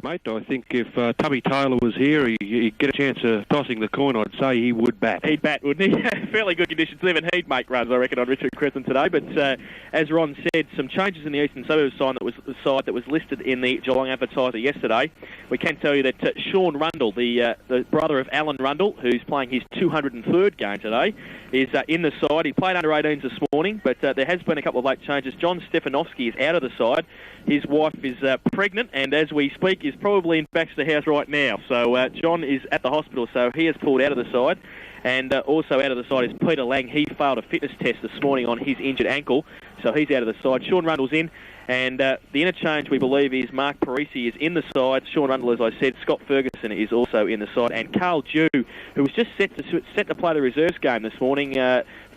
mate. I think if Tubby Taylor was here, he'd get a chance of tossing the coin. I'd say he would bat. He'd bat, wouldn't he? Fairly good conditions. Even he'd make runs, I reckon, on Richard Crescent today. But as Ron said, some changes in the Eastern Suburbs side that was listed in the Geelong Advertiser yesterday. We can tell you that Sean Rundle, the brother of Alan Rundle, who's playing his 203rd game today, is in the side. He played under 18s this morning, but there has been a couple of late changes. John Stefanovski is out of the side. His wife is pregnant, and as we speak, is probably in Baxter House right now. So John is at the hospital, so he has pulled out of the side. And also out of the side is Peter Lang. He failed a fitness test this morning on his injured ankle, so he's out of the side. Sean Rundle's in, and the interchange, we believe, is Mark Parisi is in the side. Sean Rundle, as I said, Scott Ferguson is also in the side, and Carl Dew, who was just set to play the reserves game this morning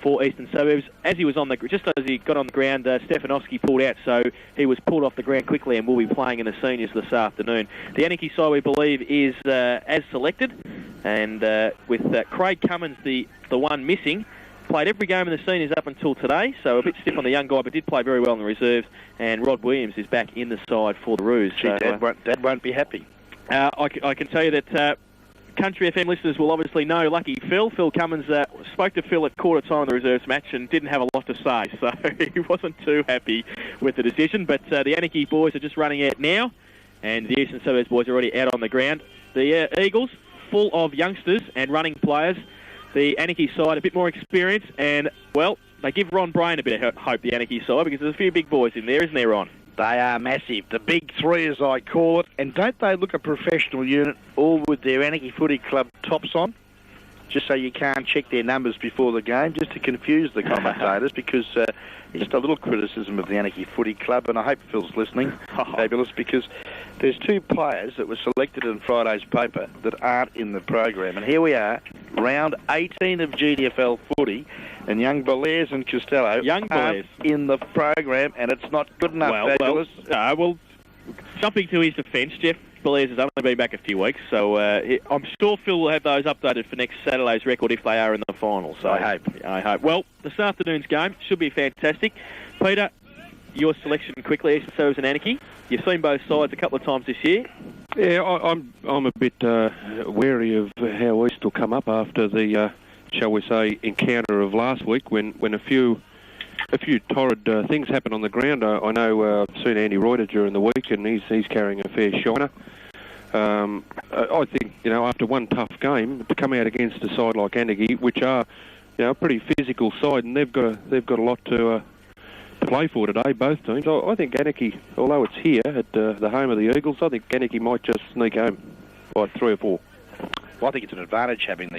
for Eastern Suburbs. As he was just as he got on the ground, Stefanovski pulled out, so he was pulled off the ground quickly and will be playing in the seniors this afternoon. The Anakie side, we believe, is as selected, and with Craig Cummins, the one missing, played every game in the seniors up until today, so a bit stiff on the young guy, but did play very well in the reserves. And Rod Williams is back in the side for the Roos. Gee, Dad won't be happy. I can tell you that Country FM listeners will obviously know Lucky Phil. Phil Cummins spoke to Phil at quarter time of the reserves match and didn't have a lot to say, so he wasn't too happy with the decision. But the Anakie boys are just running out now, and the Eastern Suburbs boys are already out on the ground. The Eagles, full of youngsters and running players. The Anakie side, a bit more experience, and, well, they give Ron Brain a bit of hope, the Anakie side, because there's a few big boys in there, isn't there, Ron? They are massive. The big three, as I call it. And don't they look a professional unit, all with their Anakie Footy Club tops on? Just so you can't check their numbers before the game, just to confuse the commentators, because just a little criticism of the Anakie Footy Club, and I hope Phil's listening, fabulous, because there's two players that were selected in Friday's paper that aren't in the program. And here we are, round 18 of GDFL footy, and young Belaires and Costello aren't in the program, and it's not good enough, fabulous. Well, jumping to his defence, Jeff Belaires has only been back a few weeks, so I'm sure Phil will have those updated for next Saturday's record if they are in the final. So I hope. Well, this afternoon's game should be fantastic. Peter, your selection quickly, Eastern Suburbs and Anakie. You've seen both sides a couple of times this year. Yeah, I'm a bit wary of how East will come up after the, shall we say, encounter of last week when a few torrid things happen on the ground. I know I've seen Andy Reuter during the week, and he's carrying a fair shiner. I think, after one tough game, to come out against a side like Anakie, which are, a pretty physical side, and they've got a lot to play for today, both teams. I think Anakie, although it's here at the home of the Eagles, I think Anakie might just sneak home by 3 or 4. Well, I think it's an advantage having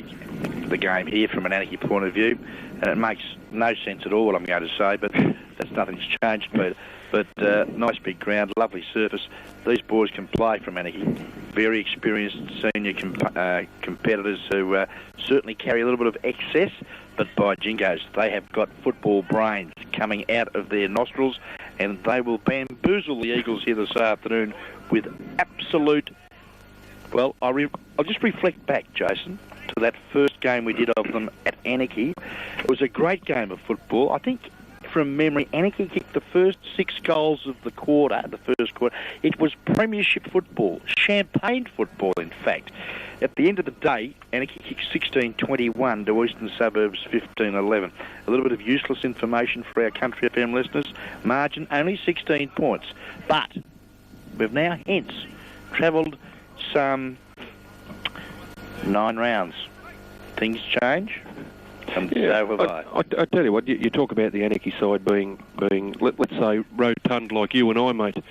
the game here from an Anakie point of view, and it makes no sense at all what I'm going to say, but that's nothing's changed, Peter. But nice big ground, lovely surface. These boys can play from Anakie. Very experienced senior competitors who certainly carry a little bit of excess, but by jingos, they have got football brains coming out of their nostrils, and they will bamboozle the Eagles here this afternoon with absolute... Well, I'll just reflect back, Jason, to that first game we did of them at Anakie. It was a great game of football. I think, from memory, Anakie kicked the first 6 goals of the first quarter. It was premiership football, champagne football, in fact. At the end of the day, Anakie kicked 16-21 to Eastern Suburbs 15-11. A little bit of useless information for our Country FM listeners. Margin, only 16 points. But we've now hence travelled some 9 rounds. Things change. I tell you what, you talk about the Anakie side being let's say, rotund like you and I, mate.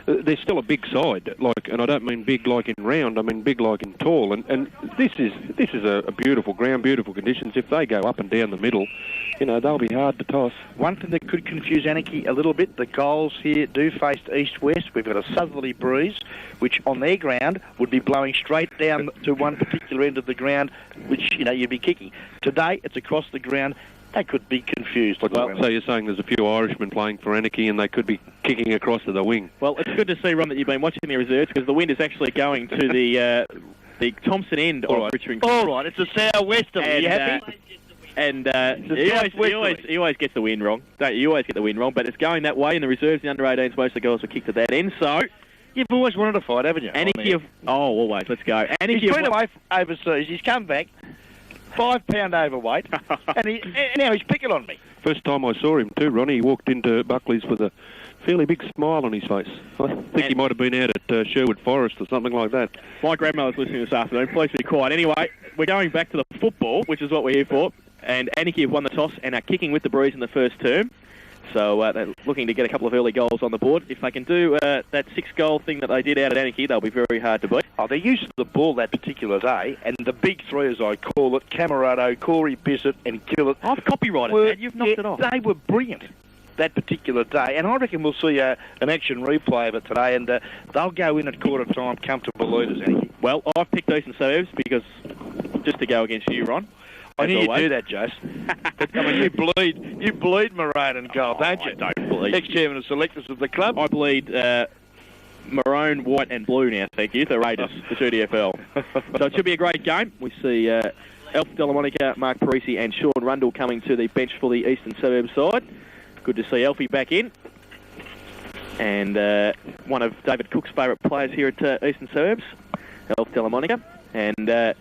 They're still a big side, and I don't mean big like in round, I mean big like in tall. And this is a beautiful ground, beautiful conditions. If they go up and down the middle, they'll be hard to toss. One thing that could confuse Anakie a little bit, the goals here do face east-west. We've got a southerly breeze, which on their ground would be blowing straight down to one particular end of the ground, which, you'd be kicking. Today, it's across the ground. They could be confused. So you're saying there's a few Irishmen playing for Anakie and they could be kicking across to the wing? Well, it's good to see, Ron, that you've been watching the reserves, because the wind is actually going to the Thompson end of Richmond. All right, it's a southwesterly. Are you happy? And he always gets the wind wrong. You always get the wind wrong, but it's going that way in the reserves. The under-18s, most of the girls are kicked at that end. So You've always wanted a fight, haven't you? Anakie always. Let's go. Anakie He's been away overseas. He's come back, 5 pound overweight, and now he's picking on me. First time I saw him too, Ronnie, he walked into Buckley's with a fairly big smile on his face. I think he might have been out at Sherwood Forest or something like that. My grandmother's listening this afternoon. Please be quiet. Anyway, we're going back to the football, which is what we're here for. And Anakie have won the toss and are kicking with the breeze in the first term. So they're looking to get a couple of early goals on the board. If they can do that 6-goal thing that they did out at Anakie, they'll be very hard to beat. Oh, they're used to the ball that particular day, and the big three, as I call it, Camerado, Corey Bissett and Gillett. I've copyrighted that. You've knocked it off. They were brilliant that particular day, and I reckon we'll see an action replay of it today, and they'll go in at quarter time comfortable leaders, Anakie. Well, I've picked Eastern Suburbs because just to go against you, Ron. I knew you'd do that, Jase. I mean, you bleed maroon and gold, don't you? I don't bleed. Ex-chairman of selectors of the club. I bleed maroon, white and blue now, thank you. The Raiders, the 2DFL. So it should be a great game. We see Alf Delamonica, Mark Parisi and Sean Rundle coming to the bench for the Eastern Suburbs side. Good to see Alfie back in. And one of David Cook's favourite players here at Eastern Suburbs, Alf Delamonica. And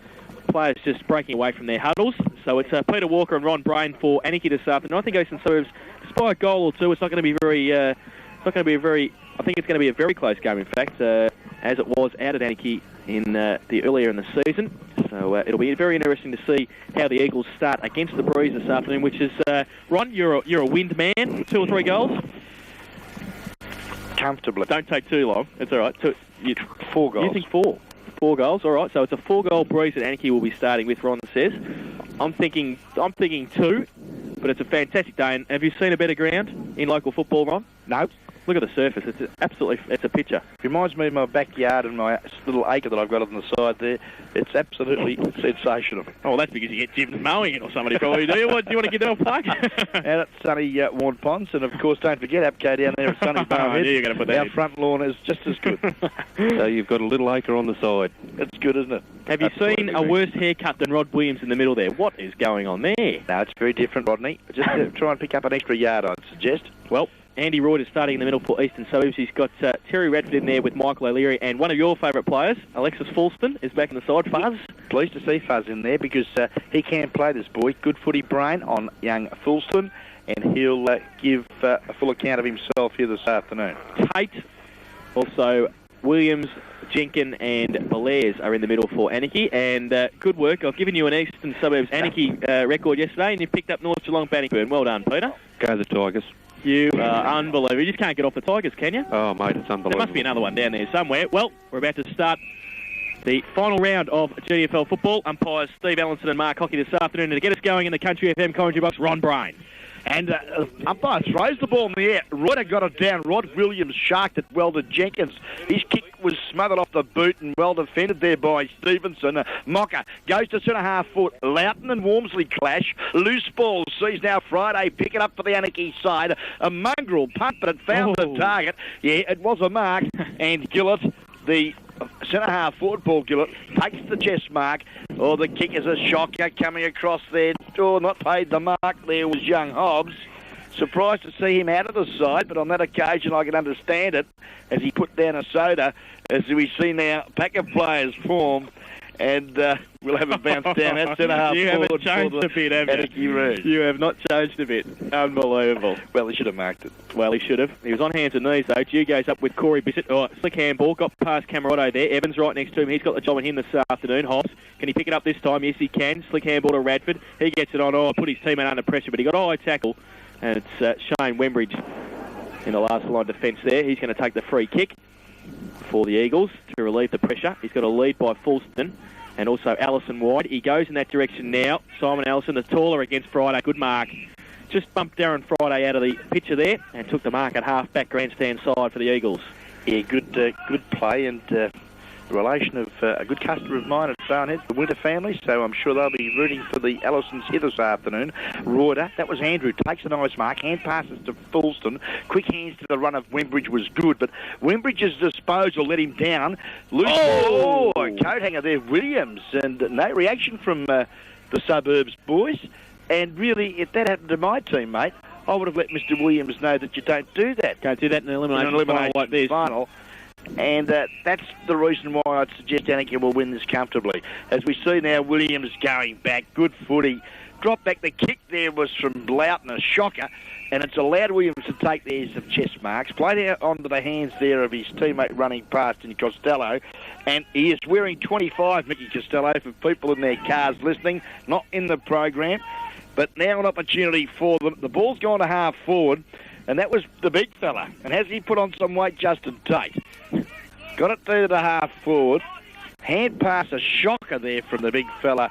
players just breaking away from their huddles. So it's Peter Walker and Ron Brain for Anakie this afternoon. I think Eastern Suburbs, despite a goal or two, it's not going to be very... I think it's going to be a very close game, in fact, as it was out at Anakie in the earlier in the season. So it'll be very interesting to see how the Eagles start against the Breeze this afternoon, which is... Ron, you're a wind man, 2 or 3 goals? Comfortably. Don't take too long. It's all right. 4 goals. You think 4? 4 goals, all right. So it's a 4-goal Breeze that Anakie will be starting with, Ron says. I'm thinking 2, but it's a fantastic day. And have you seen a better ground in local football, Ron? No. Look at the surface. It's a picture. Reminds me of my backyard and my little acre that I've got on the side there. It's absolutely sensational. Oh, that's because you get Jim mowing it or somebody probably do. Do you want to give them a plug? Out at sunny Warren Ponds, and of course, don't forget Apco down there at sunny Barhead. You're going to put that Our front lawn is just as good. So you've got a little acre on the side. It's good, isn't it? Have you seen a worse haircut than Rod Williams in the middle there? What is going on there? No, it's very different, Rodney. Just try and pick up an extra yard, I'd suggest. Well, Andy Royd is starting in the middle for Eastern Suburbs. He's got Terry Radford in there with Michael O'Leary, and one of your favourite players, Alexis Fulston, is back in the side. Fuzz. Pleased to see Fuzz in there because he can play, this boy. Good footy brain on young Fulston, and he'll give a full account of himself here this afternoon. Tate, also Williams, Jenkin and Belaires are in the middle for Anakie, and good work. I've given you an Eastern Suburbs Anakie record yesterday, and you picked up North Geelong Bannockburn. Well done, Peter. Go the Tigers. You are unbelievable. You just can't get off the Tigers, can you? Oh, mate, it's unbelievable. There must be another one down there somewhere. Well, we're about to start the final round of GDFL football. Umpires Steve Allenson and Mark Hockey this afternoon. And to get us going in the Country FM commentary box, Ron Brain. And umpire throws the ball in the air. Ryder got it down. Rod Williams sharked it well to Jenkins. His kick was smothered off the boot and well defended there by Stevenson. Mocker goes to centre-half foot. Loughton and Walmsley clash. Loose ball sees now Friday pick it up for the Anakie side. A mongrel punt, but it found the target. Yeah, it was a mark. And Gillett, the centre-half forward ball, Gillett, takes the chest mark. Oh, the kick is a shocker coming across there. Oh, not paid the mark there was young Hobbs. Surprised to see him out of the side, but on that occasion I can understand it as he put down a soda, as we see now pack of players form. And we'll have a bounce down that centre-half You forward. haven't changed a bit, have you? You have not changed a bit. Unbelievable. Well, he should have marked it. Well, he should have. He was on hands and knees, though. G goes up with Corey Bissett. Oh, slick handball. Got past Camerado there. Evans right next to him. He's got the job on him this afternoon. Hobbs. Can he pick it up this time? Yes, he can. Slick handball to Radford. He gets it on. Oh, put his teammate under pressure, but he got eye tackle. And it's Shane Wembridge in the last line of defence there. He's going to take the free kick for the Eagles to relieve the pressure. He's got a lead by Fulston and also Allison Wide. He goes in that direction now. Simon Allison, the taller against Friday. Good mark. Just bumped Darren Friday out of the picture there and took the mark at half-back grandstand side for the Eagles. Yeah, good play, and the relation of a good customer of mine at Barnhead, the Winter family, so I'm sure they'll be rooting for the Allisons here this afternoon. Reuter, that was Andrew, takes a nice mark, hand passes to Fulston, quick hands to the run of Wembridge was good, but Wembridge's disposal let him down. Loose ball, coat hanger there, Williams, and no reaction from the Suburbs boys, and really, if that happened to my team, mate, I would have let Mr. Williams know that you don't do that. Don't do that in an elimination final like this. Final. And that's the reason why I'd suggest Anakie will win this comfortably. As we see now, Williams going back, good footy. Drop back, the kick there was from Loughton, a shocker, and it's allowed Williams to take there some chest marks. Played out onto the hands there of his teammate running past in Costello, and he is wearing 25, Mickey Costello, for people in their cars listening, not in the program. But now an opportunity for them. The ball's gone to half forward, and that was the big fella. And has he put on some weight, Justin Tate? Got it through to half forward. Hand pass, a shocker there from the big fella,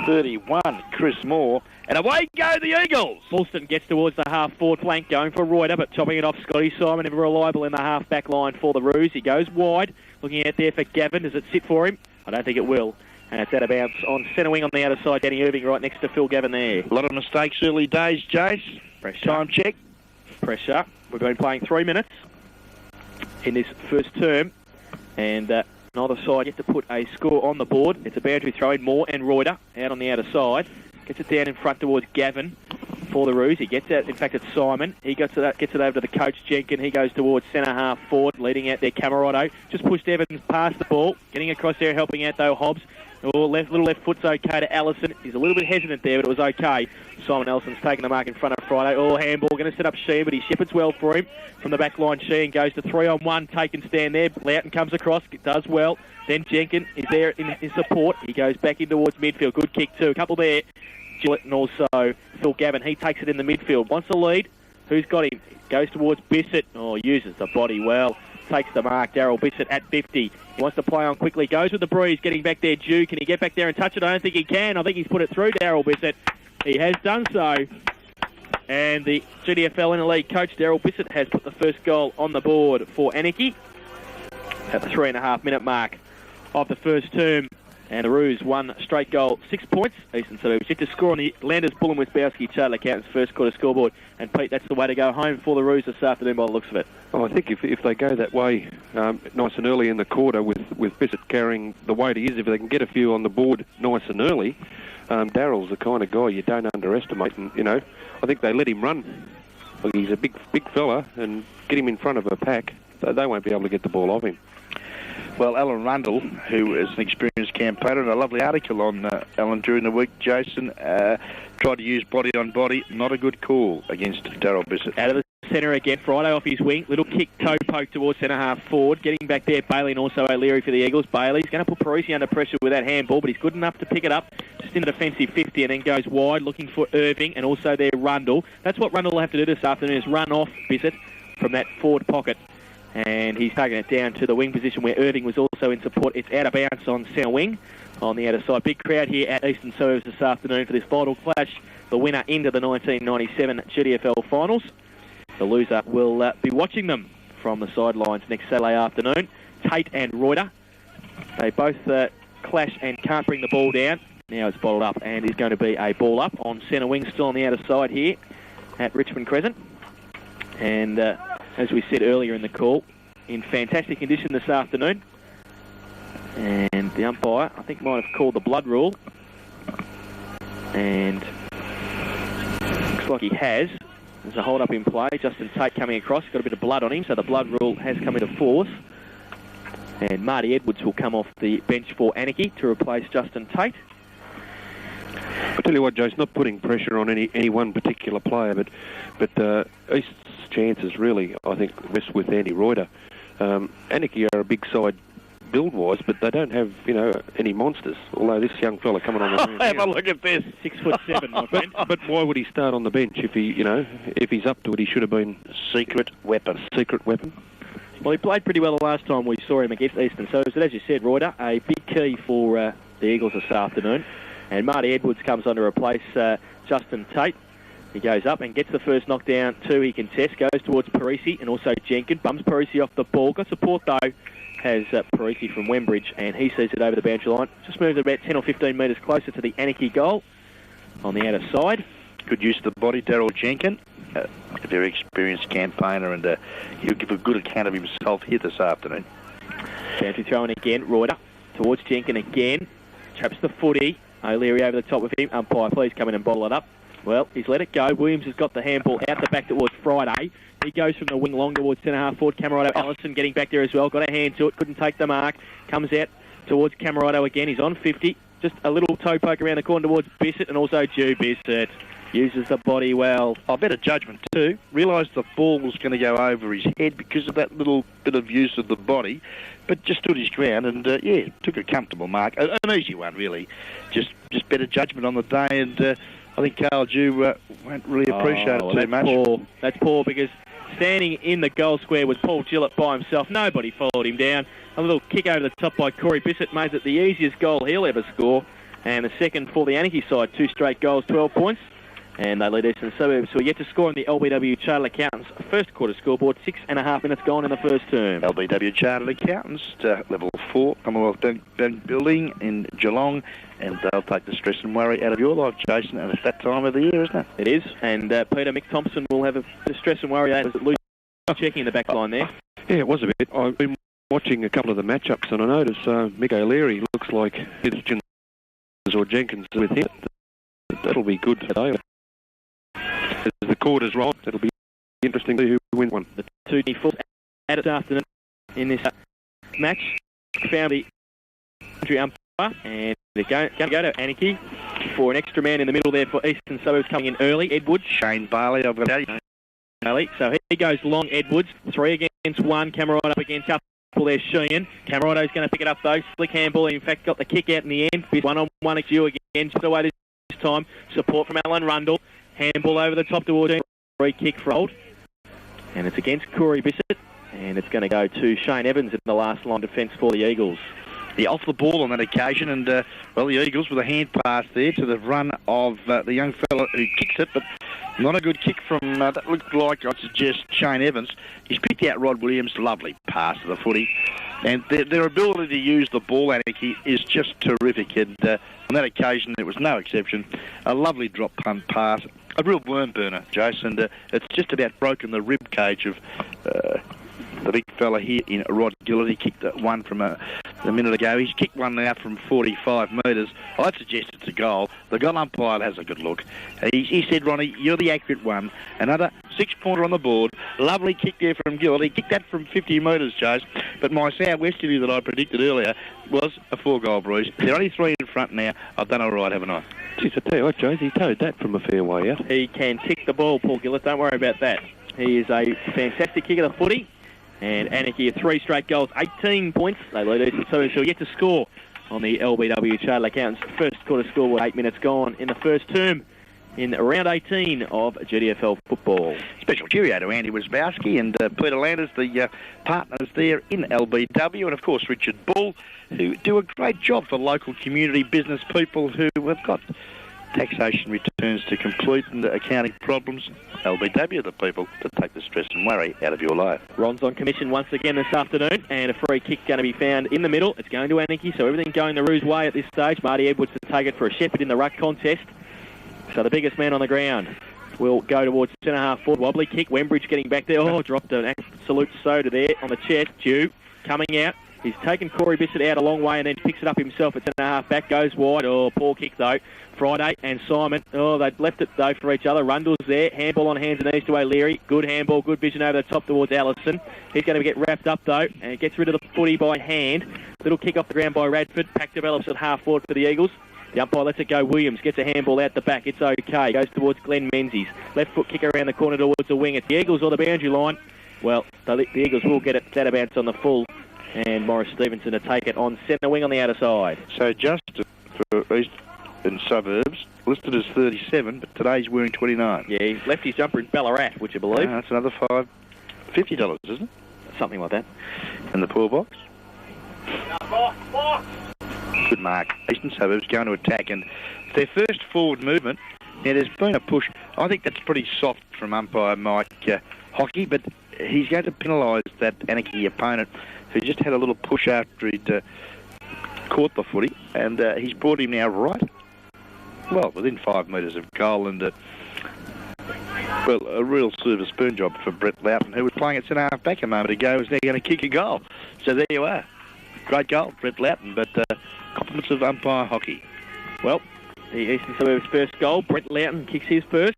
31, Chris Moore. And away go the Eagles. Alston gets towards the half-forward flank, going for Reuter, but chopping it off Scotty Simon, ever reliable in the half-back line for the Roos. He goes wide, looking out there for Gavin. Does it sit for him? I don't think it will. And it's out of bounds on centre wing on the outer side. Danny Irving right next to Phil Gavin there. A lot of mistakes early days, Jace. Pressure. Time check. Pressure. We've been playing 3 minutes in this first term, and neither side yet to put a score on the board. It's a boundary throw in. Moore and Reuter out on the outer side. Gets it down in front towards Gavin for the Roos. He gets out, in fact, it's Simon. He gets it over to the coach, Jenkin. He goes towards centre half forward, leading out there Camerotto. Just pushed Evans past the ball. Getting across there, helping out, though, Hobbs. Little left foot's okay to Allison. He's a little bit hesitant there, but it was okay. Simon Ellison's taking the mark in front of Friday. Handball, going to set up Sheehan, but he shepherds well for him. From the back line, Sheehan goes to 3-on-1, take and stand there. Loughton comes across, does well. Then Jenkin is there in support. He goes back in towards midfield. Good kick too. A couple there. Gillett and also Phil Gavin. He takes it in the midfield. Wants the lead. Who's got him? Goes towards Bissett. Uses the body well. Takes the mark. Daryl Bissett at 50. He wants to play on quickly. Goes with the breeze. Getting back there, Dew. Can he get back there and touch it? I don't think he can. I think he's put it through Daryl Bissett. He has done so. And the GDFL Interleague coach, Daryl Bissett, has put the first goal on the board for Anakie at the 3.5-minute mark of the first term. And the Roos won straight goal, 6 points. Eastern Suburbs yet to score on the Landers Bull and Wisbowski Charter Accountants first quarter scoreboard. And Pete, that's the way to go home for the Roos this afternoon by the looks of it. Oh, I think if they go that way nice and early in the quarter with Bissett carrying the weight he is, if they can get a few on the board nice and early, Darryl's the kind of guy you don't underestimate. And, I think they let him run. Look, he's a big fella, and get him in front of a pack, they won't be able to get the ball off him. Well, Alan Rundle, who is an experienced campaigner, and a lovely article on Alan during the week, Jason, tried to use body on body. Not a good call against Daryl Bissett. Out of the centre again, Friday off his wing. Little kick, toe poke towards centre half forward. Getting back there, Bailey and also O'Leary for the Eagles. Bailey's going to put Parisi under pressure with that handball, but he's good enough to pick it up just in the defensive 50 and then goes wide looking for Irving and also there Rundle. That's what Rundle will have to do this afternoon, is run off Bissett from that forward pocket. And he's taken it down to the wing position where Irving was also in support. It's out of bounds on centre wing on the outer side. Big crowd here at Eastern Suburbs this afternoon for this vital clash, the winner into the 1997 GDFL finals. The loser will be watching them from the sidelines next Saturday afternoon. Tate and Reuter, they both clash and can't bring the ball down. Now it's bottled up and is going to be a ball up on centre wing, still on the outer side here at Richmond Crescent. And as we said earlier in the call, in fantastic condition this afternoon. And the umpire, I think, might have called the blood rule. And looks like he has. There's a hold-up in play. Justin Tate coming across. He's got a bit of blood on him, so the blood rule has come into force. And Marty Edwards will come off the bench for Anakie to replace Justin Tate. I tell you what, Joe's not putting pressure on any one particular player, but East's chances really, I think, rest with Andy Reuter. Anakie are a big side build-wise, but they don't have, any monsters. Although this young fella coming on the bench, have a look at this, 6'7", my friend. But why would he start on the bench if he, if he's up to it? He should have been secret weapon. Secret weapon. Well, he played pretty well the llast time we saw him against Eastern. So, as you said, Reuter, a big key for the Eagles this afternoon. And Marty Edwards comes on to replace Justin Tate. He goes up and gets the first knockdown too. He contests, goes towards Parisi and also Jenkins. Bums Parisi off the ball. Got support though, has Parisi from Wembridge, and he sees it over the boundary line. Just moves about 10 or 15 metres closer to the Anakie goal on the outer side. Good use of the body, Daryl Jenkins. A very experienced campaigner, and he'll give a good account of himself here this afternoon. Boundary throwing again. Reuter towards Jenkins again. Traps the footy. O'Leary over the top with him. Umpire, please come in and bottle it up. Well, he's let it go. Williams has got the handball out the back towards Friday. He goes from the wing long towards centre-half forward. Camerado Allison getting back there as well. Got a hand to it. Couldn't take the mark. Comes out towards Camerado again. He's on 50. Just a little toe poke around the corner towards Bissett, and also Jew Bissett. Uses the body well. Oh, better judgment too. Realised the ball was going to go over his head because of that little bit of use of the body, but just stood his ground and, yeah, took a comfortable mark. An easy one, really. Just better judgment on the day, and I think Carl Jew won't really appreciate it too much. Poor. That's poor because standing in the goal square was Paul Gillett by himself. Nobody followed him down. A little kick over the top by Corey Bissett made it the easiest goal he'll ever score. And the second for the Anakie side, 2 straight goals, 12 points. And they lead Eastern Suburbs, who are yet to score in the LBW Chartered Accountants first quarter scoreboard. 6.5 minutes gone in the first term. LBW Chartered Accountants to level 4, Commonwealth Bank Building in Geelong. And they'll take the stress and worry out of your life, Jason. And it's that time of the year, isn't it? It is. And Peter Mick Thompson will have the stress and worry out as Luke checking the back line there. Yeah, it was a bit. I've been watching a couple of the matchups, and I noticed Mick O'Leary looks like Hitchens or Jenkins with him. That'll be good today. As the quarters roll, it'll be interesting to see who wins one. The 2-4 at this afternoon in this match found the entry umpire, and they're going to go to Anakie for an extra man in the middle there for Eastern Suburbs coming in early. Edwards. Shane Bailey, I've got to tell you. Bailey. So he goes long, Edwards. 3 against 1. Camerado up against couple there, Sheehan. Camerado's going to pick it up though. Slick handball, in fact, got the kick out in the end. 1-on-1 against you again. Just away this time. Support from Alan Rundle. Handball over the top towards him. Free kick for Old. And it's against Corey Bissett. And it's going to go to Shane Evans in the last line defence for the Eagles. Yeah, off the ball on that occasion, and well, the Eagles with a hand pass there to the run of the young fella who kicks it, but not a good kick from, that looked like, I'd suggest, Shane Evans. He's picked out Rod Williams, lovely pass to the footy, and their ability to use the ball, Anakie, is just terrific, and on that occasion, it was no exception. A lovely drop punt pass, a real worm burner, Jason, and it's just about broken the rib cage of the big fella here in Rod Gillett. He kicked one from a minute ago. He's kicked one now from 45 metres. I'd suggest it's a goal. The goal umpire has a good look. He said, Ronnie, you're the accurate one. Another 6-pointer on the board. Lovely kick there from Gillett. He kicked that from 50 metres, Jase. But my southwesterly that I predicted earlier was a 4-goal breeze. They're only 3 in front now. I've done all right, haven't I? Geez, I tell you what, Jase, he towed that from a fair way out. He can tick the ball, Paul Gillett. Don't worry about that. He is a fantastic kicker of the footy. And Anakie, 3 straight goals, 18 points. They lead Eastern Suburbs, who are yet to score on the LBW Chartered Accountants first quarter scoreboard. 8 minutes gone in the first term in round 18 of GDFL football. Special cheerio to Andy Wisbowski and Peter Landers, the partners there in LBW, and of course Richard Bull, who do a great job for local community business people who have got taxation returns to complete and accounting problems. LBW, the people to take the stress and worry out of your life. Ron's on commission once again this afternoon, and a free kick going to be found in the middle. It's going to Anakie, so everything going the Roos way at this stage. Marty Edwards to take it for a shepherd in the ruck contest. So the biggest man on the ground will go towards centre-half forward. Wobbly kick. Wembridge getting back there. Oh, dropped an absolute soda there on the chest. Dew coming out. He's taken Corey Bissett out a long way and then picks it up himself at centre-half back. Goes wide. Oh, poor kick though. Friday and Simon. Oh, they've left it though for each other. Rundle's there. Handball on hands and knees to O'Leary. Good handball. Good vision over the top towards Allison. He's going to get wrapped up though and gets rid of the footy by hand. Little kick off the ground by Radford. Pack develops at half forward for the Eagles. The umpire lets it go. Williams gets a handball out the back. It's okay. Goes towards Glenn Menzies. Left foot kick around the corner towards the wing. It's the Eagles or the boundary line. Well, the Eagles will get it out of bounds on the full. And Morris Stevenson to take it on centre wing on the outer side. So just for Eastern Suburbs, listed as 37, but today he's wearing 29. Yeah, he left his jumper in Ballarat, would you believe? That's another $50, isn't it? Something like that. And the poor box? Good mark. Eastern Suburbs going to attack, and their first forward movement. Now, there's been a push. I think that's pretty soft from umpire Mike Hockey, but he's going to penalise that Anakie opponent who just had a little push after he'd caught the footy, and he's brought him now right, well, within 5 metres of goal, and well, a real silver spoon job for Brett Loughton, who was playing at centre-half back a moment ago, is now going to kick a goal. So there you are. Great goal, Brett Loughton, but compliments of umpire Hockey. Well, the Eastern Suburbs first goal, Brett Loughton kicks his first.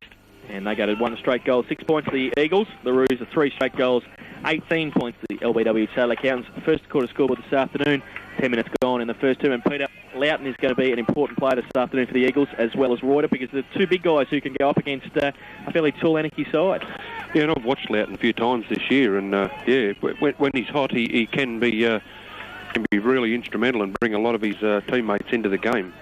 And they go to 1 straight goal, 6 points to the Eagles. The Roos are 3 straight goals, 18 points to the LBW Taylor Accountants. First quarter scoreboard this afternoon, 10 minutes gone in the first term. And Peter, Loughton is going to be an important player this afternoon for the Eagles, as well as Reuter, because they're 2 big guys who can go up against a fairly tall Anakie side. Yeah, and I've watched Loughton a few times this year, and when he's hot, he can be really instrumental and bring a lot of his teammates into the game.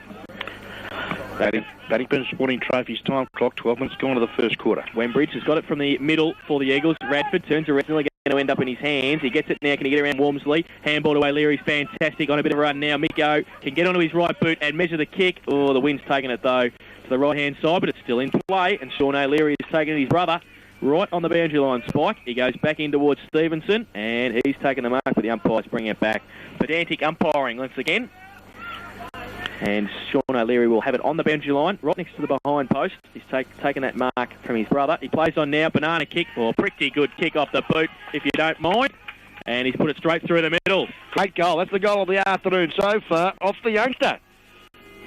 Paddington Sporting Trophies time clock, 12 minutes gone to the first quarter. Wembridge has got it from the middle for the Eagles. Radford turns around, going to end up in his hands. He gets it now. Can he get around Walmsley? Handball to O'Leary's fantastic on a bit of a run now. Miko can get onto his right boot and measure the kick. Oh, the wind's taking it though to the right-hand side, but it's still in play. And Sean O'Leary is taking his brother right on the boundary line spike. He goes back in towards Stevenson, and he's taken the mark, but the umpires bring it back. Pedantic umpiring once again. And Sean O'Leary will have it on the boundary line, right next to the behind post. He's taken that mark from his brother. He plays on now, banana kick, or pretty good kick off the boot, if you don't mind. And he's put it straight through the middle. Great goal. That's the goal of the afternoon so far, off the youngster.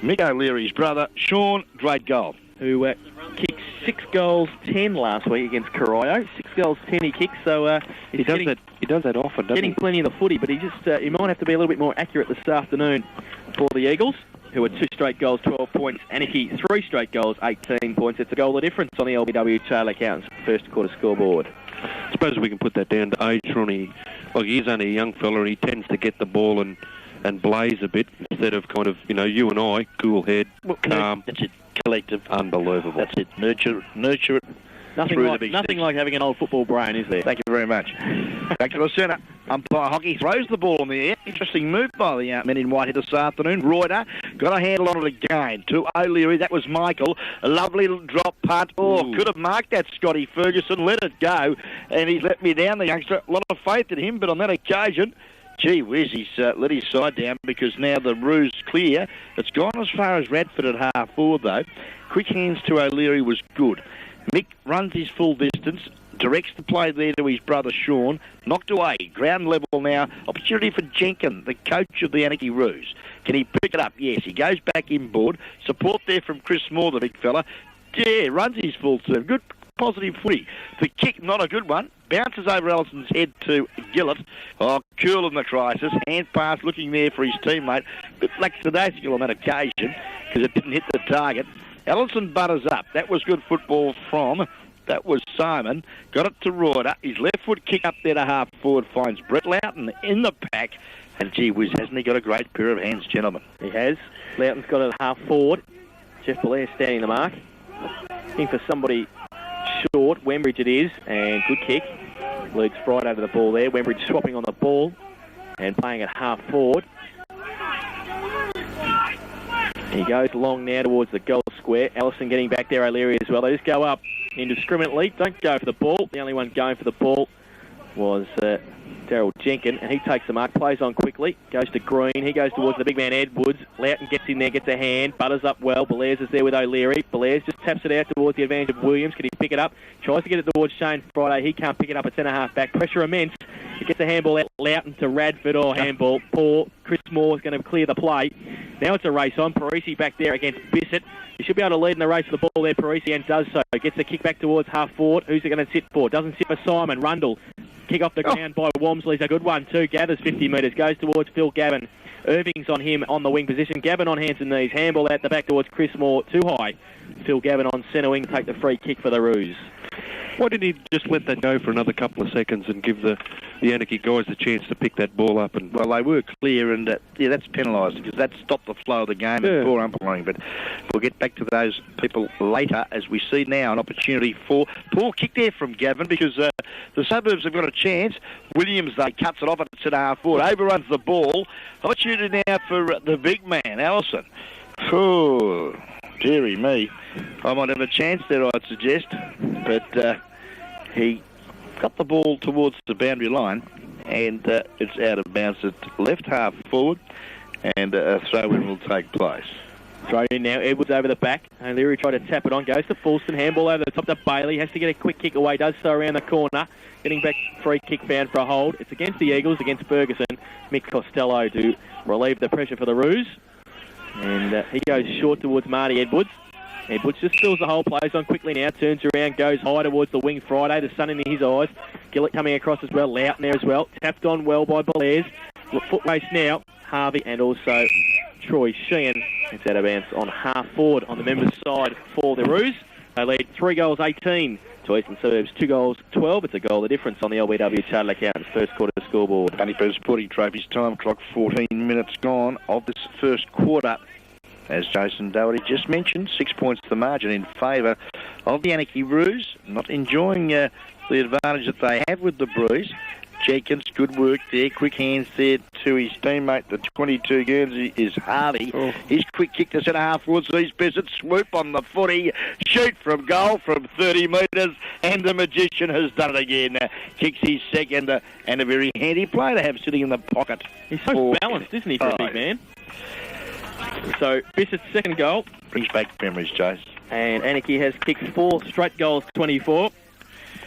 Mick O'Leary's brother, Sean, great goal. Who kicked 6 goals, 10 last week against Corio. 6 goals, 10 he kicks, so he does that often, doesn't he? Getting plenty of the footy, but he might have to be a little bit more accurate this afternoon for the Eagles, who are 2 straight goals, 12 points. Anakie, 3 straight goals, 18 points. It's a goal of difference on the LBW Taylor Accountants first quarter scoreboard. I suppose we can put that down to age, Ronnie. Like, he's only a young fella, and he tends to get the ball and blaze a bit instead of kind of, you and I, cool head, calm. That's it. Collective. Unbelievable. That's it. Nurture it. Nothing like having an old football brain, is there? Thank you very much. Back to the centre. Umpire Hockey throws the ball in the air. Interesting move by the men in white here this afternoon. Reuter got a handle on it again. To O'Leary, that was Michael. A lovely little drop punt. Oh, could have marked that Scotty Ferguson. Let it go. And he's let me down, the youngster. A lot of faith in him, but on that occasion, gee whiz, he's let his side down because now the Roos clear. It's gone as far as Radford at half forward, though. Quick hands to O'Leary was good. Mick runs his full distance, directs the play there to his brother Sean. Knocked away. Ground level now. Opportunity for Jenkins, the coach of the Anakie Roos. Can he pick it up? Yes, he goes back inboard. Support there from Chris Moore, the big fella. Yeah, runs his full term. Good positive footy. The kick, not a good one. Bounces over Ellison's head to Gillett. Oh, cool in the crisis. Hand pass looking there for his teammate. Bit lackadaisical on that occasion because it didn't hit the target. Ellison butters up. That was good football from... That was Simon. Got it to Reuter. His left foot kick up there to half forward finds Brett Loughton in the pack. And gee whiz, hasn't he got a great pair of hands, gentlemen? He has. Loughton's got it half forward. Jeff Belair standing the mark. Looking for somebody short. Wembridge it is. And good kick. Leads right over the ball there. Wembridge swapping on the ball and playing it half forward. He goes along now towards the goal square. Ellison getting back there, O'Leary as well. They just go up indiscriminately. Don't go for the ball. The only one going for the ball was Daryl Jenkins, and he takes the mark, plays on quickly, goes to Green. He goes towards the big man Edwards. Loughton gets in there, gets a hand, butters up well. Belair's is there with O'Leary. Belair's just taps it out towards the advantage of Williams. Can he pick it up? Tries to get it towards Shane Friday. He can't pick it up at centre-half back. Pressure immense. He gets a handball out Loughton to Radford. Oh, handball. Poor. Chris Moore's going to clear the play. Now it's a race on. Parisi back there against Bissett. He should be able to lead in the race for the ball there, Parisi, and does so. Gets the kick back towards half forward. Who's it going to sit for? Doesn't sit for Simon. Rundle. Kick off the ground by Walmsley's a good one too. Gathers 50 metres. Goes towards Phil Gavin. Irving's on him on the wing position. Gavin on hands and knees. Handball out the back towards Chris Moore. Too high. Phil Gavin on centre wing. Take the free kick for the Roos. Why didn't he just let that go for another couple of seconds and give the Anakie guys the chance to pick that ball up? And well, they were clear, and that's penalised because that stopped the flow of the game and poor umpiring. But we'll get back to those people later as we see now an opportunity for poor kick there from Gavin because the Suburbs have got a chance. Williams, though, cuts it off at centre-half forward, overruns the ball. Opportunity now for the big man, Allison. Oh, dearie me. I might have a chance there, I'd suggest. But he got the ball towards the boundary line, and it's out of bounds at left half forward, and a throw-in will take place. Throw in now, Edwards over the back. O'Leary tried to tap it on, goes to Fulston, handball over the top to Bailey, has to get a quick kick away, does so around the corner. Getting back, free kick found for a hold. It's against the Eagles, against Ferguson. Mick Costello to relieve the pressure for the Roos. And he goes short towards Marty Edwards. Edwards just fills the hole, plays on quickly now, turns around, goes high towards the wing. Friday, the sun in his eyes. Gillett coming across as well, Loughton there as well. Tapped on well by Belair's. Foot race now, Harvey and also Troy Sheehan. It's out of bounds on half forward on the members' side for the Roos. They lead 3 goals 18 to Eastern Suburbs, 2 goals 12. It's a goal the difference on the LBW Chartered Accountants first quarter scoreboard. Bunnypers Sporting Trophies time clock, 14 minutes gone of this first quarter. As Jason Doherty just mentioned, 6 points to the margin in favour of the Anakie Roos, not enjoying the advantage that they have with the Breeze. Jenkins, good work there. Quick hands there to his teammate, the 22 Guernsey, is Harvey. Oh. His quick kick to centre half forward sees Bissett swoop on the footy, shoot from goal from 30 metres, and the Magician has done it again. Kicks his second, and a very handy play to have sitting in the pocket. He's so balanced, isn't he, for a big man? So, Bissett's second goal. Brings back memories, Chase. And Anakie has kicked 4 straight goals, 24.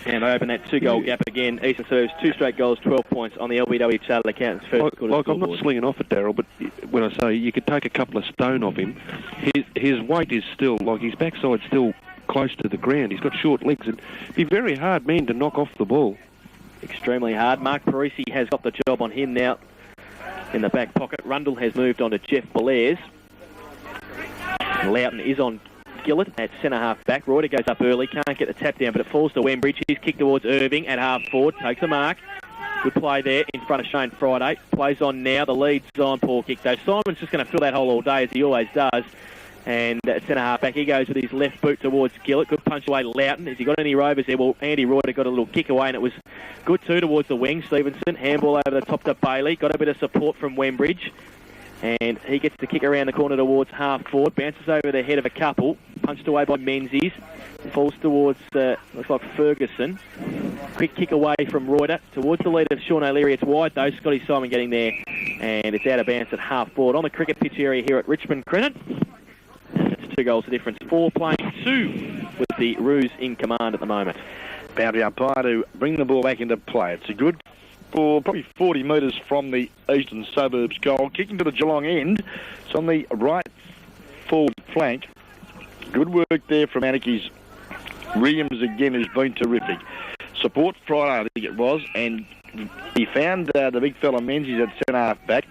And they open that 2-goal gap again. Eastern serves 2 straight goals, 12 points on the LBW Chartered Accountants first quarter. I'm not slinging off at Darryl, but when I say you could take a couple of stone off him, his weight is still, his backside's still close to the ground. He's got short legs, and it'd be a very hard man to knock off the ball. Extremely hard. Mark Parisi has got the job on him now in the back pocket. Rundle has moved on to Jeff Belair's. Loughton is on Gillett at centre-half back. Reuter goes up early, can't get the tap down, but it falls to Wembridge. He's kicked towards Irving at half forward, takes a mark. Good play there in front of Shane Friday. Plays on now, the lead's on, poor kick though. Simon's just going to fill that hole all day, as he always does. And centre-half back, he goes with his left boot towards Gillett. Good punch away Loughton. Has he got any rovers there? Well, Andy Reuter got a little kick away, and it was good too towards the wing. Stevenson, handball over the top to Bailey. Got a bit of support from Wembridge. And he gets the kick around the corner towards half forward, bounces over the head of a couple, punched away by Menzies, falls towards, looks like Ferguson. Quick kick away from Reuter towards the lead of Sean O'Leary. It's wide though, Scotty Simon getting there, and it's out of bounds at half forward on the cricket pitch area here at Richmond Crennan. It's 2 goals the difference, 4 playing 2 with the Roos in command at the moment. Boundary umpire to bring the ball back into play. It's a good probably 40 metres from the Eastern Suburbs goal. Kicking to the Geelong end. It's on the right forward flank. Good work there from Anakie's Williams again, who's been terrific. Support Friday, I think it was, and he found the big fella Menzies at centre-half back.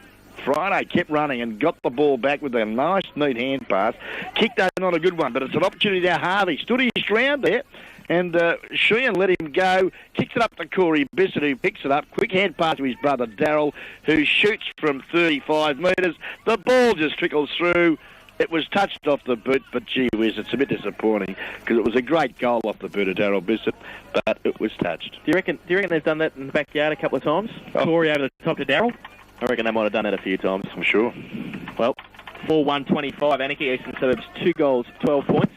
Friday kept running and got the ball back with a nice, neat hand pass. Kicked over, not a good one, but it's an opportunity now. Harvey stood his ground there. And Sheehan let him go, kicks it up to Corey Bissett, who picks it up. Quick hand pass to his brother Darryl, who shoots from 35 metres. The ball just trickles through. It was touched off the boot, but gee whiz, it's a bit disappointing because it was a great goal off the boot of Darryl Bissett, but it was touched. Do you reckon they've done that in the backyard a couple of times? Oh. Corey over the top to Darryl? I reckon they might have done that a few times. I'm sure. Well, 4-1-25, Anakie, Eastern Suburbs, 2 goals, 12 points.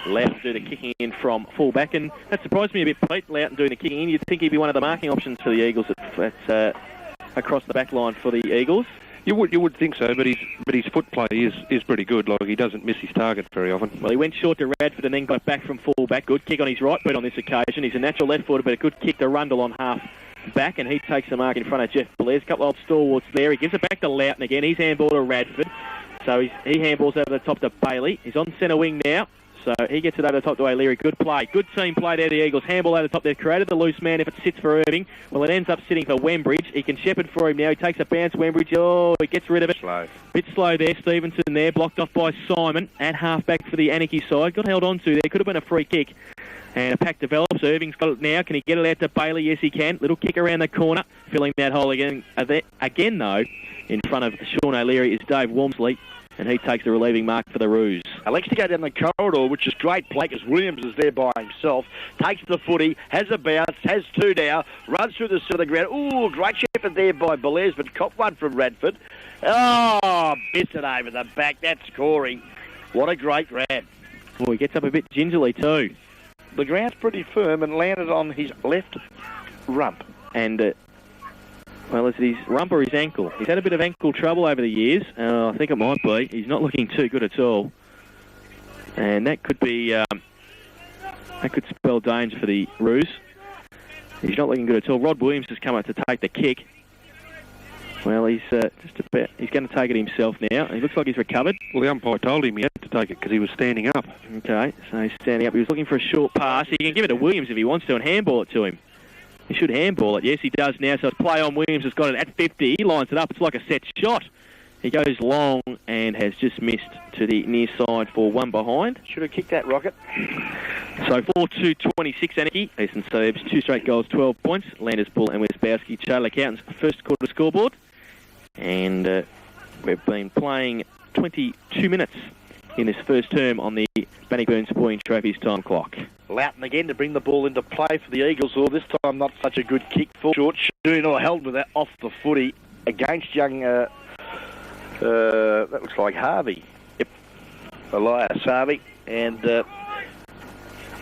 Loughton do the kicking in from full-back, and that surprised me a bit, Pete, Loughton doing the kicking in. You'd think he'd be one of the marking options for the Eagles across the back line for the Eagles. You would think so, but his foot play is pretty good. He doesn't miss his target very often. Well, he went short to Radford and then got back from full-back. Good kick on his right boot on this occasion. He's a natural left-footer, but a good kick to Rundle on half-back, and he takes the mark in front of Jeff Blair's. A couple of old stalwarts there. He gives it back to Loughton again. He's handball to Radford. So he handballs over the top to Bailey. He's on centre wing now. So he gets it over the top to O'Leary. Good play. Good team play there, the Eagles. Handball over the top. They've created the loose man. If it sits for Irving, well, it ends up sitting for Wembridge. He can shepherd for him now. He takes a bounce, Wembridge. Oh, he gets rid of it. Slow. Bit slow there. Stevenson there. Blocked off by Simon at half-back for the Anakie side. Got held on to there. Could have been a free kick. And a pack develops. Irving's got it now. Can he get it out to Bailey? Yes, he can. Little kick around the corner. Filling that hole again. Again, though, in front of Sean O'Leary is Dave Walmsley. And he takes the relieving mark for the Roos. Elects to go down the corridor, which is great play because Williams is there by himself. Takes the footy, has a bounce, has 2 down, runs through the centre ground. Ooh, great shepherd there by Belair's, but cop one from Radford. Oh, bits it over the back. That's scoring. What a great grab. Oh, he gets up a bit gingerly too. The ground's pretty firm and landed on his left rump. And well, is it his rump or his ankle? He's had a bit of ankle trouble over the years. I think it might be. He's not looking too good at all. And that could be, that could spell danger for the Roos. He's not looking good at all. Rod Williams has come up to take the kick. Well, he's just about, he's going to take it himself now. He looks like he's recovered. Well, the umpire told him he had to take it because he was standing up. Okay, so he's standing up. He was looking for a short pass. He can give it to Williams if he wants to and handball it to him. He should handball it. Yes, he does now. So it's play on. Williams has got it at 50. He lines it up. It's like a set shot. He goes long and has just missed to the near side for one behind. Should have kicked that, Rocket. So 4-2-26 Anakie. Eastern Suburbs, 2 straight goals, 12 points. Landers Bull and Westbowski. Charlie Accountants first quarter scoreboard. And we've been playing 22 minutes in this first term on the Bannockburn Sporting Trophies time clock. Loughton again to bring the ball into play for the Eagles, or this time not such a good kick for short. Shoon held with that off the footy against young, that looks like Harvey. Yep, Elias Harvey and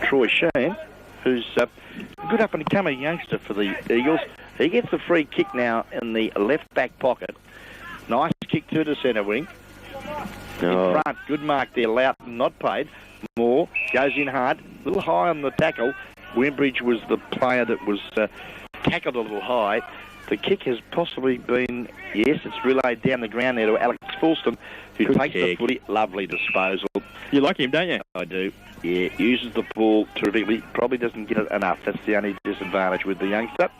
Troy Sheen, who's a good up-and-coming youngster for the Eagles. He gets the free kick now in the left-back pocket. Nice kick to the centre wing. In front, good mark there. Loughton not paid. Moore goes in hard, a little high on the tackle. Wimbridge was the player that was tackled a little high. The kick has possibly been, yes, it's relayed down the ground there to Alex Fulston, who takes the footy. Lovely disposal. You like him, don't you? I do. Yeah, uses the ball terrifically. Probably doesn't get it enough. That's the only disadvantage with the youngster.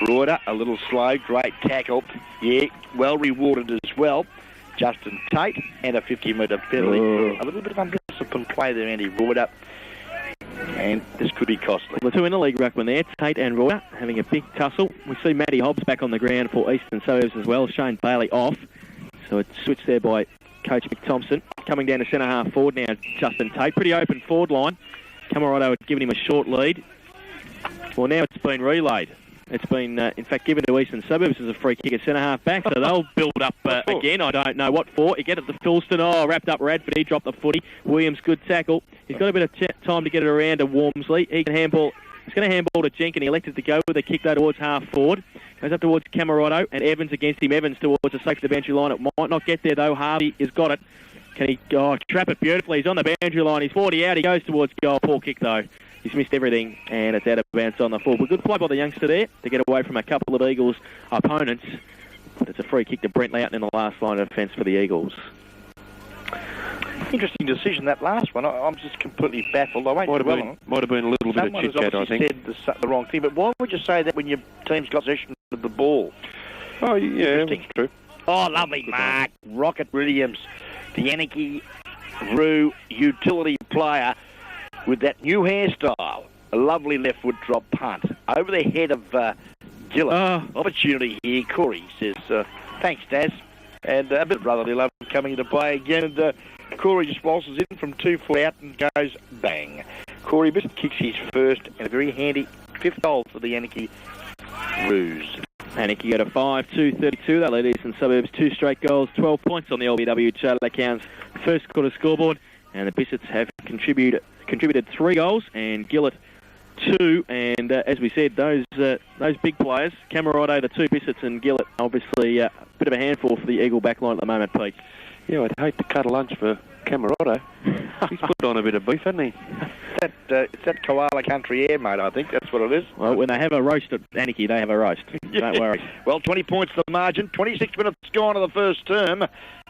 Reuter, a little slow, great tackle. Yeah, well rewarded as well. Justin Tate and a 50-metre penalty. A little bit of undisciplined play there, Andy Reuter. And this could be costly. The two interleague ruckmen there, Tate and Reuter, having a big tussle. We see Matty Hobbs back on the ground for Eastern Suburbs as well. Shane Bailey off. So it's switched there by Coach Mick Thompson. Coming down to centre-half forward now, Justin Tate. Pretty open forward line. Camerado had given him a short lead. Well, now it's been relayed. It's been, in fact, given to Eastern Suburbs as a free kick at centre-half back, so they'll build up again. I don't know what for. He get it to Fulston. Oh, wrapped up Radford. He dropped the footy. Williams, good tackle. He's got a bit of time to get it around to Wormsley. He can handball. He's going to handball to Jenkin. He elected to go with a kick, though, towards half forward. Goes up towards Camerado, and Evans against him. Evans towards the safety boundary line. It might not get there, though. Harvey has got it. Can he trap it beautifully? He's on the boundary line. He's 40 out. He goes towards goal. Poor kick, though. He's missed everything, and it's out of bounds on the full. But good play by the youngster there to get away from a couple of Eagles' opponents. But it's a free kick to Brent Loughton in the last line of defence for the Eagles. Interesting decision, that last one. I'm just completely baffled. I won't might have been a little bit of chit-chat, I think. Someone has said the wrong thing, but why would you say that when your team's got possession of the ball? Oh, yeah, that's true. Oh, lovely mark. Rocket Williams, the Anakie Roo utility player, with that new hairstyle. A lovely left foot drop punt over the head of Gillett. Opportunity here. Corey says, thanks, Daz. And a bit of brotherly love coming into play again. And Corey just waltzes in from 2 foot out and goes bang. Corey Bissett kicks his first and a very handy 5th goal for the Anakie Roos. Anakie got a 5-2-32. That led Eastern Suburbs 2 straight goals, 12 points on the LBW Charter Accounts first quarter scoreboard. And the Bissetts have contributed 3 goals and Gillett 2. And as we said, those big players, Camerado, the 2 Bissetts and Gillett, obviously a bit of a handful for the Eagle backline at the moment, Pete. Yeah, I'd hate to cut a lunch for Camerado. He's put on a bit of beef, hasn't he? It's that koala country air, mate, I think. That's what it is. Well, when they have a roast at Anakie, they have a roast. Don't worry. Well, 20 points the margin. 26 minutes gone of the first term.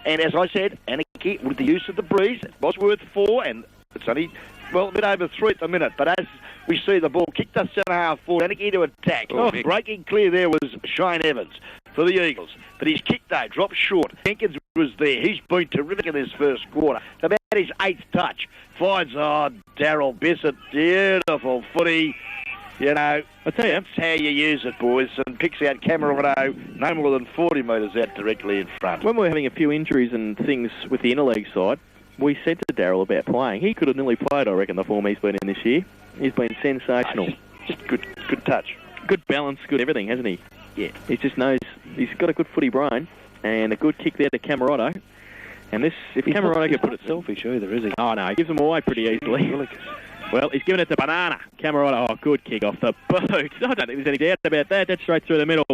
And as I said, Anakie, with the use of the breeze, was worth 4, and it's only, well, a bit over 3 at the minute. But as we see the ball kicked us centre-half forward, Anakie to attack. Breaking clear there was Shane Evans for the Eagles. But his kick, though, dropped short. Jenkins was there. He's been terrific in this first quarter. About his 8th touch. Finds, Daryl Bissett. Beautiful footy. You know, I tell you, that's how you use it, boys. And picks out Camerado no more than 40 metres out directly in front. When we were having a few injuries and things with the interleague side, we said to Daryl about playing. He could have nearly played, I reckon, the form he's been in this year. He's been sensational. Just good touch. Good balance, good everything, hasn't he? Yeah. He just knows, he's got a good footy brain and a good kick there to Camerado. And this, if Camerado could put it... selfish either, is he? Oh, no, he gives them away pretty easily. Well, he's given it to Banana. Camerado, good kick off the boot. I don't think there's any doubt about that. That's straight through the middle.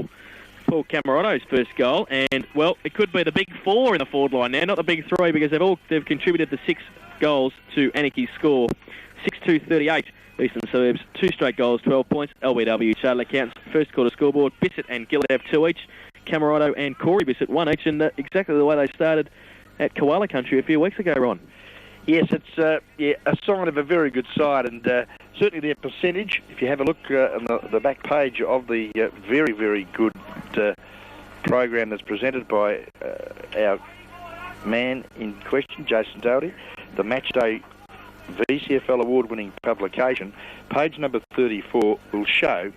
Paul Camerado's first goal. And, well, it could be the big 4 in the forward line now, not the big 3, because they've contributed the 6 goals to Anakie's score. 6-2-38. Eastern Suburbs, 2 straight goals, 12 points. LBW Charter Accounts, first quarter scoreboard. Bissett and Gillett have 2 each. Camerado and Corey Bissett 1 each. And exactly the way they started at Koala Country a few weeks ago, Ron. Yes, it's a sign of a very good side, and certainly their percentage, if you have a look on the back page of the very, very good program that's presented by our man in question, Jason Doherty, the Matchday VCFL award-winning publication, page number 34 will show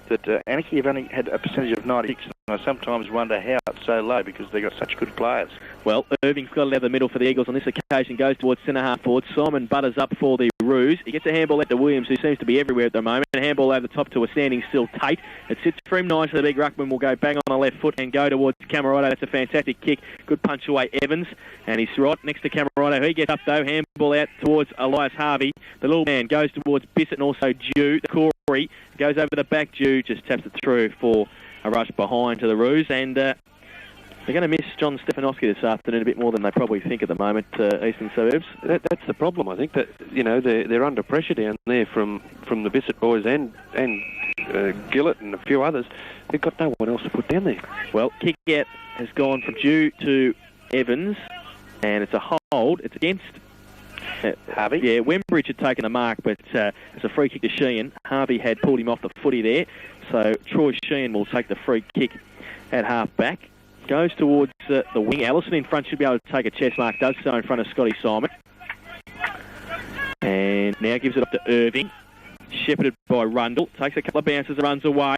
that Anakie have only had a percentage of 96, and I sometimes wonder how it's so low because they've got such good players. Well, Irving's got it out of the middle for the Eagles on this occasion, goes towards centre-half forward. Simon butters up for the Roos. He gets a handball out to Williams, who seems to be everywhere at the moment. A handball over the top to a standing still Tate. It sits for him nice. The big ruckman will go bang on the left foot and go towards Camerado. That's a fantastic kick. Good punch away, Evans. And he's right next to Camerado. He gets up, though. Handball out towards Elias Harvey. The little man goes towards Bissett and also Dew. The Corey goes over the back. Dew just taps it through for a rush behind to the Roos. And they're going to miss John Stefanowski this afternoon a bit more than they probably think at the moment, Eastern Suburbs. That's the problem. I think that, you know, they're under pressure down there from the Bissett boys and Gillett and a few others. They've got no one else to put down there. Well, kick out has gone from Dew to Evans, and it's a hold. It's against Harvey? Yeah, Wembridge had taken the mark, but it's a free kick to Sheehan. Harvey had pulled him off the footy there, so Troy Sheehan will take the free kick at half-back. Goes towards the wing. Allison in front should be able to take a chest mark. Does so in front of Scotty Simon. And now gives it up to Irving. Shepherded by Rundle. Takes a couple of bounces, runs away.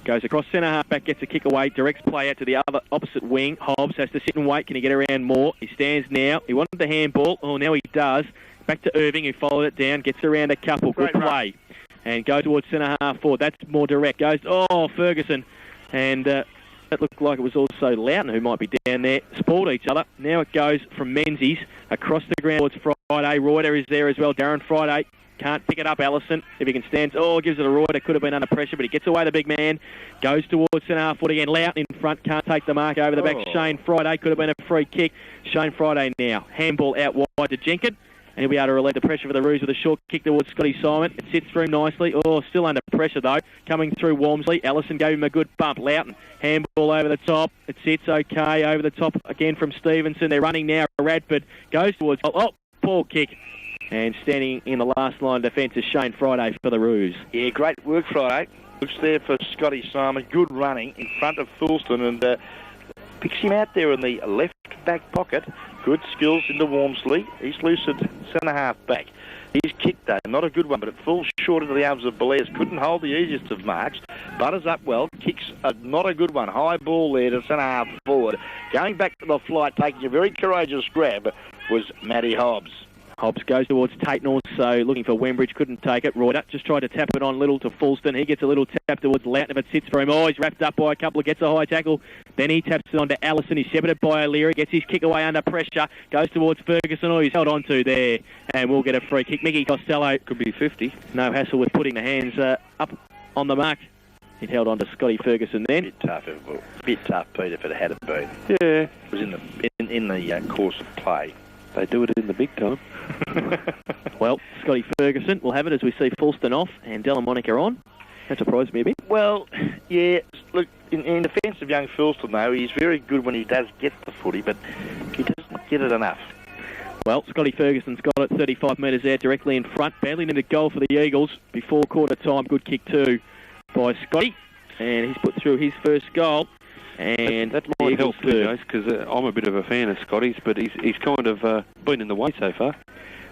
Goes across centre half-back, gets a kick away. Directs play out to the other opposite wing. Hobbs has to sit and wait. Can he get around more? He stands now. He wanted the handball. Oh, now he does. Back to Irving, who followed it down. Gets around a couple. Good play. And goes towards centre half forward. That's more direct. Goes, Ferguson. And that looked like it was also Loughton who might be down there. Spoiled each other. Now it goes from Menzies across the ground towards Friday. Reuter is there as well. Darren Friday can't pick it up. Allison, if he can stand, gives it a Reuter. Could have been under pressure, but he gets away the big man. Goes towards centre half foot again. Loughton in front. Can't take the mark over the back. Shane Friday could have been a free kick. Shane Friday now. Handball out wide to Jenkins. And he'll be able to relieve the pressure for the Roos with a short kick towards Scotty Simon. It sits through nicely. Still under pressure, though. Coming through Walmsley. Allison gave him a good bump. Loughton, handball over the top. It sits okay over the top again from Stevenson. They're running now. Radford goes towards... poor kick. And standing in the last line of defence is Shane Friday for the Roos. Yeah, great work, Friday. Looks there for Scotty Simon. Good running in front of Fulston and picks him out there in the left back pocket. Good skills into Walmsley. He's loose at centre-half back. He's kicked though, not a good one, but it falls short into the arms of Belair's. Couldn't hold the easiest of marks. Butters up well, kicks not a good one. High ball there to centre-half forward. Going back to the flight, taking a very courageous grab, was Matty Hobbs. Hobbs goes towards Tate and also looking for Wembridge. Couldn't take it. Reuter just tried to tap it on little to Fulston. He gets a little tap towards Loughton. If it sits for him, he's wrapped up by a couple. Gets a high tackle. Then he taps it on to Allison. He's shepherded by O'Leary. Gets his kick away under pressure. Goes towards Ferguson. He's held on to there. And we'll get a free kick. Mickey Costello. Could be 50. No hassle with putting the hands up on the mark. He'd held on to Scotty Ferguson then. Bit tough, Pete, if it had been. Yeah. It was in the course of play. They do it in the big time. Well, Scotty Ferguson will have it as we see Fulston off and Delamonica on. That surprised me a bit. Well, yeah, look, in defence of young Fulston, though, he's very good when he does get the footy, but he doesn't get it enough. Well, Scotty Ferguson's got it 35 metres out directly in front. Badly needed goal for the Eagles before quarter time. Good kick too by Scotty. And he's put through his first goal. And that might help too, Jace, because I'm a bit of a fan of Scotty's, but he's kind of been in the way so far.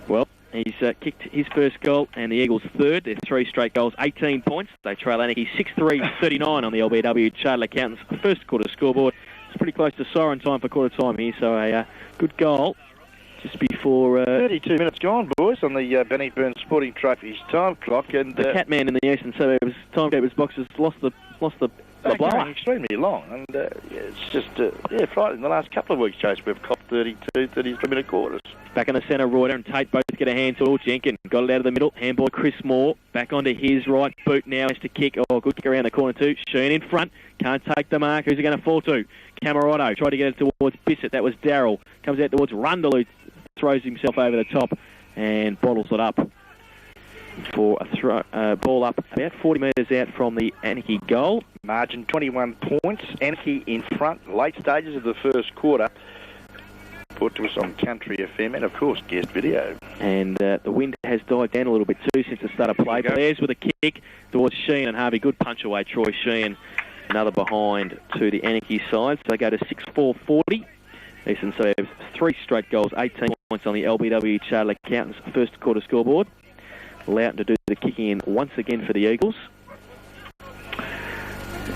Well, he's kicked his first goal, and the Eagles third. They're 3 straight goals, 18 points. They trail Anakie 6-3-39 on the LBW Chartered Accountants first quarter scoreboard. It's pretty close to siren time for quarter time here, so a good goal just before... 32 minutes gone, boys, on the Benny Burns Sporting Trophies time clock. And the Catman in the Eastern Suburbs timekeeper's box has lost the blower. Extremely long, and it's just frightening. The last couple of weeks, Chase, we've copped 32, 33-minute quarters. Back in the centre, Reuter and Tate both get a hand to Jenkins. Got it out of the middle. Handball, Chris Moore. Back onto his right boot now. Has to kick. Good kick around the corner too. Sheen in front. Can't take the mark. Who's it going to fall to? Camerado. Tried to get it towards Bissett. That was Darrell. Comes out towards Rundle, who throws himself over the top and bottles it up for a ball up about 40 metres out from the Anakie goal. Margin 21 points. Anakie in front, late stages of the first quarter. put to us on Country FM and, of course, guest video. And the wind has died down a little bit too since the start of play. Blair's with a kick towards Sheehan and Harvey. Good punch away, Troy Sheehan. Another behind to the Anakie side. So they go to 6-4-40. Eastern Suburbs 3 straight goals, 18 points on the LBW Charter Accountants first quarter scoreboard. Loughton to do the kicking in once again for the Eagles.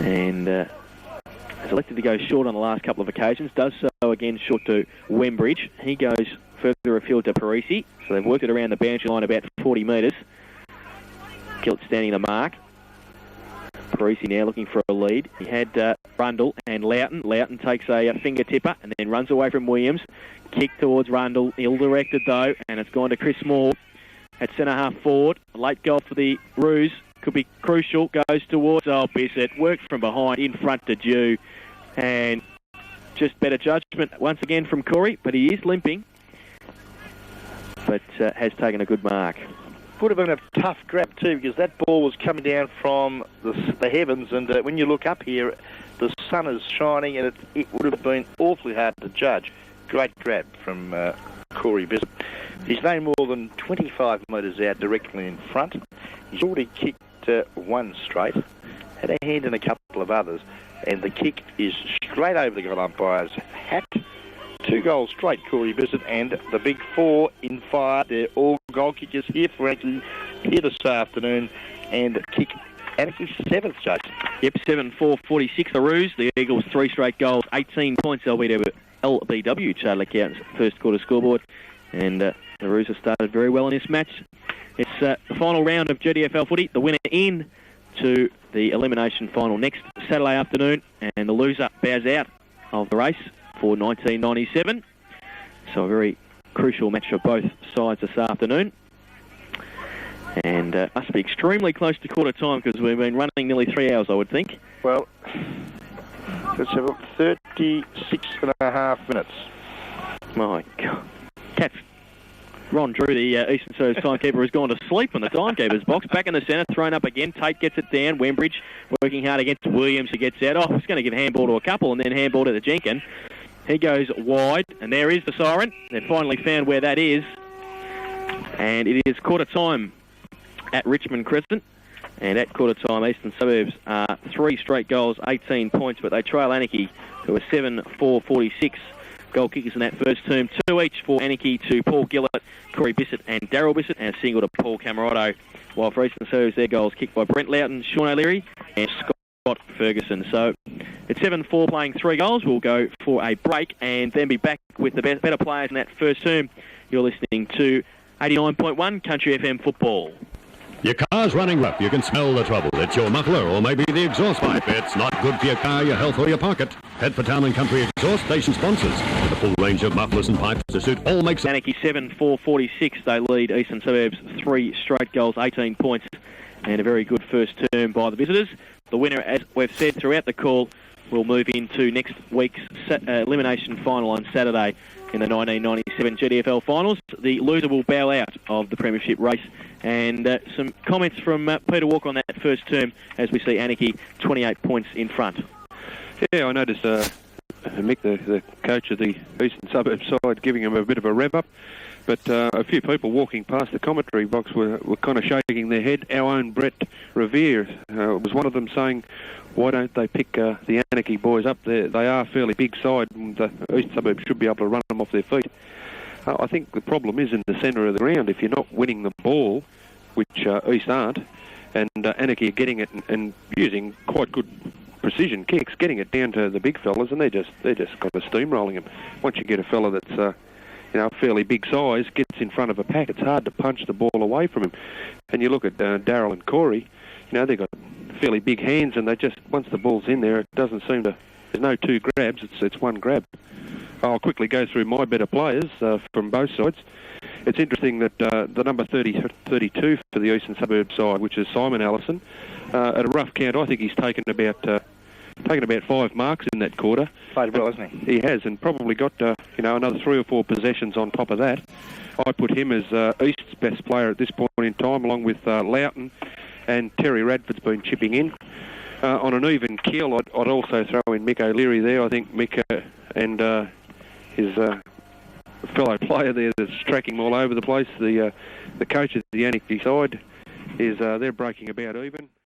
And has elected to go short on the last couple of occasions. Does so again short to Wembridge. He goes further afield to Parisi. So they've worked it around the boundary line about 40 metres. Gillett standing the mark. Parisi now looking for a lead. He had Rundle and Loughton. Loughton takes a finger tipper and then runs away from Williams. Kick towards Rundle. Ill-directed though, and it's gone to Chris Moore at centre half forward. A late goal for the Roos. Could be crucial. Goes towards Bissett. Worked from behind in front to Dew. And just better judgment once again from Corey, but he is limping. But has taken a good mark. Would have been a tough grab too, because that ball was coming down from the heavens, and when you look up here, the sun is shining, and it would have been awfully hard to judge. Great grab from Corey Bissett. He's no more than 25 metres out directly in front. He's already kicked one straight, had a hand in a couple of others, and the kick is straight over the goal umpire's hat. 2 goals straight, Corey Bissett, and the big 4 in fire. They're all goal kickers here for Anakie here this afternoon, and kick Anakie's 7th, Jason. Yep, 7-4-46 the Roos. The Eagles 3 straight goals, 18 points LBW Charter Accountants first quarter scoreboard, and the Roos have started very well in this match. It's the final round of GDFL footy. The winner in to the elimination final next Saturday afternoon, and the loser bows out of the race for 1997. So a very crucial match for both sides this afternoon. And must be extremely close to quarter time, because we've been running nearly 3 hours, I would think. Well, let's have 36 and a half minutes. My God. Cats. Ron Drew, the Eastern Suburbs timekeeper, has gone to sleep on the timekeeper's box. Back in the centre, thrown up again. Tate gets it down. Wembridge working hard against Williams, who gets out. Oh, he's going to give handball to a couple, and then handball to the Jenkin. He goes wide, and there is the siren. They've finally found where that is. And it is quarter time at Richmond Crescent. And at quarter time, Eastern Suburbs are 3 straight goals, 18 points, but they trail Anakie, who are 7-4-46. Goal kickers in that first term, 2 each for Anakie to Paul Gillett, Corey Bissett and Daryl Bissett, and a single to Paul Camerotto. While for Eastern Suburbs, their goals kicked by Brent Loughton, Sean O'Leary and Scott Ferguson. So it's 7-4 playing 3 goals. We'll go for a break and then be back with the better players in that first term. You're listening to 89.1 Country FM Football. Your car's running rough. You can smell the trouble. It's your muffler or maybe the exhaust pipe. It's not good for your car, your health or your pocket. Head for Town & Country Exhaust Station sponsors. With a full range of mufflers and pipes to suit all makes... Anakie 7-4-46. They lead Eastern Suburbs 3 straight goals, 18 points. And a very good first term by the visitors. The winner, as we've said throughout the call, will move into next week's elimination final on Saturday in the 1997 GDFL finals. The loser will bow out of the premiership race. And some comments from Peter Walker on that first term as we see Anakie 28 points in front. Yeah, I noticed Mick, the coach of the Eastern Suburbs side, giving him a bit of a rev up. But a few people walking past the commentary box were kind of shaking their head. Our own Brett Revere was one of them, saying, why don't they pick the Anakie boys up there? They are a fairly big side, and the Eastern Suburbs should be able to run them off their feet. I think the problem is in the centre of the ground. If you're not winning the ball, which East aren't, and Anakie are getting it and using quite good precision kicks, getting it down to the big fellas, and they're just kind of steamrolling them. Once you get a fella that's fairly big size, gets in front of a pack, it's hard to punch the ball away from him. And you look at Daryl and Corey, they've got fairly big hands, and they just, once the ball's in there, it doesn't seem to, there's no 2 grabs, it's 1 grab. I'll quickly go through my better players from both sides. It's interesting that the number 32 for the Eastern Suburbs side, which is Simon Allison, at a rough count, I think he's taken about 5 marks in that quarter. Played well, hasn't he? He has, and probably got another 3 or 4 possessions on top of that. I put him as East's best player at this point in time, along with Loughton, and Terry Radford's been chipping in. On an even keel, I'd also throw in Mick O'Leary there. I think Mick and his fellow player there that's tracking him all over the place. The coach of the Anakie side is they're breaking about even.